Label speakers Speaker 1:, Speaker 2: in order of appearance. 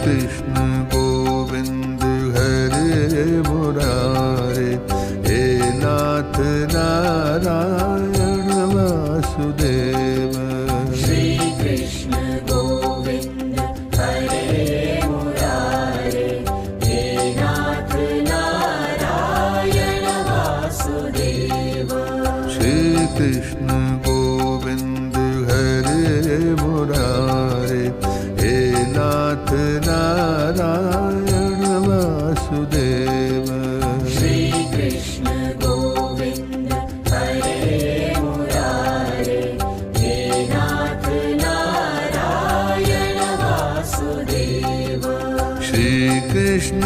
Speaker 1: कृष्ण गोविंद हरे मुरारे, हे नाथ नारायण वासुदेव।
Speaker 2: श्री कृष्ण गोविंद हरे मुरारे, हे नाथ नारायण वासुदेव।
Speaker 1: श्री कृष्ण गोविंद हरे मुरारे, हे नाथ नारायण वासुदेव।
Speaker 2: श्री कृष्ण गोविंद हरे मुरारे, हे नाथ नारायण वासुदेव।
Speaker 1: श्री कृष्ण